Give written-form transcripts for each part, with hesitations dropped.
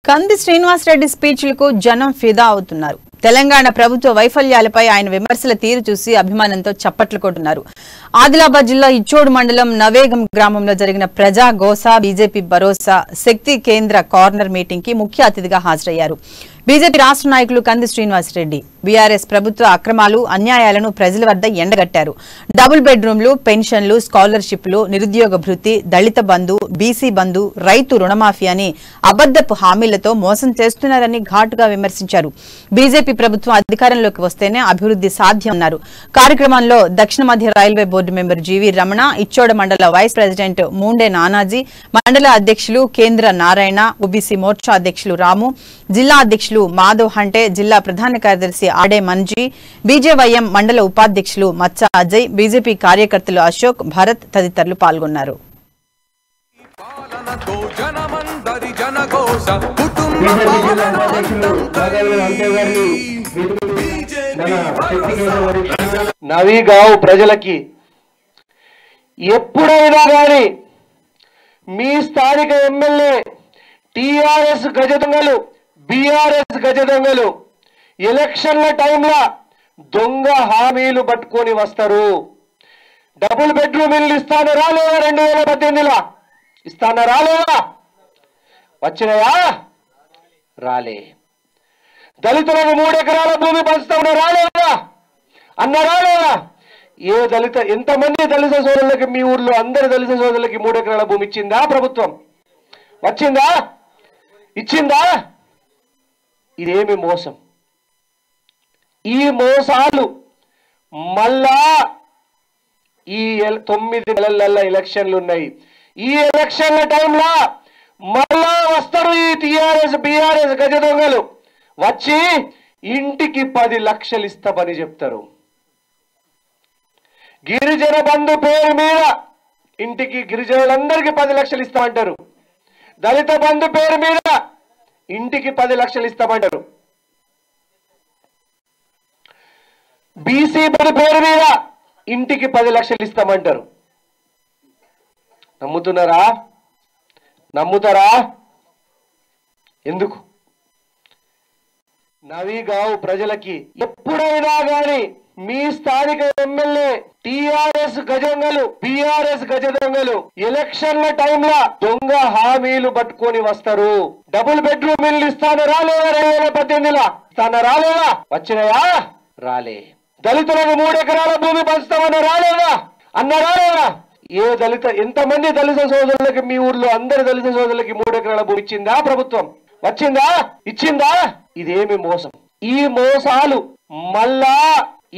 కంది శ్రీనివాసరెడ్డి స్పీచ్లకు జనం ఫిదా అవుతున్నారు. తెలంగాణ ప్రభుత్వ వైఫల్యాలపై ఆయన విమర్శల తీరు చూసి అభిమానంతో చప్పట్లు కొడుతున్నారు. ఆదిలాబాద్ జిల్లా ఇచ్చోడు మండలం నవేగం గ్రామంలో జరిగిన ప్రజా గోసా బీజేపీ భరోసా శక్తి కేంద్ర కార్నర్ మీటింగ్ కి ముఖ్య అతిథిగా హాజరయ్యారు. బీజేపీ రాష్ట్ర నాయకులు కంది శ్రీనివాసరెడ్డి బీఆర్ఎస్ ప్రభుత్వ అక్రమాలు అన్యాయాలను ప్రజల వద్ద ఎండగట్టారు. డబుల్ బెడ్రూమ్లు, పెన్షన్లు, స్కాలర్షిప్లు, నిరుద్యోగ భృతి, దళిత బంధు, బీసీ బంధు, రైతు రుణమాఫీ అని అబద్దపు హామీలతో మోసం చేస్తున్నారని ఘాటుగా విమర్శించారు. బీజేపీ ప్రభుత్వం అధికారంలోకి వస్తేనే అభివృద్ధి సాధ్యమన్నారు. కార్యక్రమంలో దక్షిణ మధ్య railway board member GV Ramana, Ichoda మండల వైస్ ప్రెసిడెంట్ మూండే నానాజీ, మండల అధ్యక్షులు కేంద్ర నారాయణ, ఓబీసీ మోర్చా అధ్యక్షులు రాము, జిల్లా అధ్యక్షులు మాధవ్ హంటే, జిల్లా ప్రధాన కార్యదర్శి ఆడే మంజీ, బీజేవైఎం మండల ఉపాధ్యక్షులు మచ్చ అజయ్, బీజేపీ కార్యకర్తలు అశోక్, భరత్ తదితరులు పాల్గొన్నారు. నవీగావ్ ప్రజలకి ఎప్పుడైనా కానీ మీ స్థానిక ఎమ్మెల్యే టీఆర్ఎస్ గజ దొంగలు, బీఆర్ఎస్ గజ దొంగలు ఎలక్షన్ల టైంలో దొంగ హామీలు పట్టుకొని వస్తారు. డబుల్ బెడ్రూమ్ ఇల్లు ఇస్తాను రాలేదా? 2018లో ఇస్తాను రాలేదా? వచ్చినాయా? రాలే. దళితులకు 3 ఎకరాల భూమి పంచుతామని రాలేదా? అన్న రాలేదా? ఏ దళిత ఎంతమంది దళిత సోదరులకి మీ ఊర్లో అందరి దళిత సోదరులకి 3 ఎకరాల భూమి ఇచ్చిందా ప్రభుత్వం? వచ్చిందా? ఇచ్చిందా? ఇదేమి మోసం. ఈ మోసాలు మళ్ళా ఈ 9 నెలల ఎలక్షన్లు ఉన్నాయి. ఈ ఎలక్షన్ల టైంలో మళ్ళా వస్తారు ఈ టీఆర్ఎస్ బీఆర్ఎస్ గజ దొంగలు. వచ్చి ఇంటికి 10 లక్షలు ఇస్తామని చెప్తారు. గిరిజన బంధు పేరు మీద ఇంటికి గిరిజనులందరికీ 10 లక్షలు ఇస్తామంటారు. దళిత బంధు పేరు మీద ఇంటికి 10 లక్షలు ఇస్తామంటారు. బీసీ బంధు పేరు మీద ఇంటికి 10 లక్షలు ఇస్తామంటారు. నమ్ముతున్నారా? నమ్ముతారా? ఎందుకు? నవీగావ్ ప్రజలకి ఎప్పుడైనా కానీ మీ స్థానిక ఎమ్మెల్యే టీఆర్ఎస్ గజదొంగలు, బీఆర్ఎస్ గజదొంగలు ఎలక్షన్ల టైంలో దొంగ హామీలు పట్టుకొని వస్తారు. డబుల్ బెడ్రూమ్ ఇల్లు ఇస్తాను రాలేదా? 2018లో ఇస్తాను రాలేదా? వచ్చినాయా? రాలే. దళితులకు 3 ఎకరాల భూమి పంచుతామని రాలేదా? అన్న రాలేదా? ఏ దళిత ఎంతమంది దళిత సోదరులకి మీ ఊర్లో అందరి దళిత సోదరులకి 3 ఎకరాల భూమి ఇచ్చిందా ప్రభుత్వం? వచ్చిందా? ఇచ్చిందా? ఇదేమి మోసం. ఈ మోసాలు మళ్ళా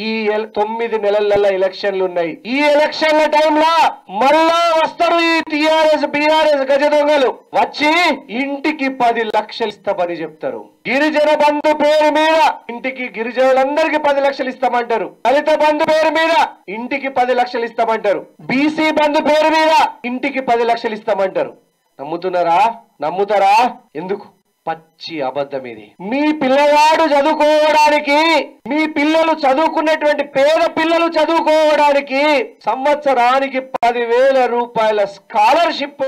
ఈ 9 నెలల ఎలక్షన్లు ఉన్నాయి. ఈ ఎలక్షన్ల టైంలో మళ్ళా వస్తారు ఈ టీఆర్ఎస్ బీఆర్ఎస్ గజ దొంగలు. వచ్చి ఇంటికి 10 లక్షలు ఇస్తామని చెప్తారు. గిరిజన బంధు పేరు మీద ఇంటికి గిరిజనులందరికీ 10 లక్షలు ఇస్తామంటారు. దళిత బంధు పేరు మీద ఇంటికి 10 లక్షలు ఇస్తామంటారు. బీసీ బంధు పేరు మీద ఇంటికి 10 లక్షలు ఇస్తామంటారు. నమ్ముతున్నారా? నమ్ముతారా? ఎందుకు? పచ్చి అబద్ధం ఇది. మీ పిల్లవాడు చదువుకోవడానికి, మీ పిల్లలు చదువుకున్నటువంటి పేద పిల్లలు చదువుకోవడానికి సంవత్సరానికి 10,000 రూపాయల స్కాలర్షిప్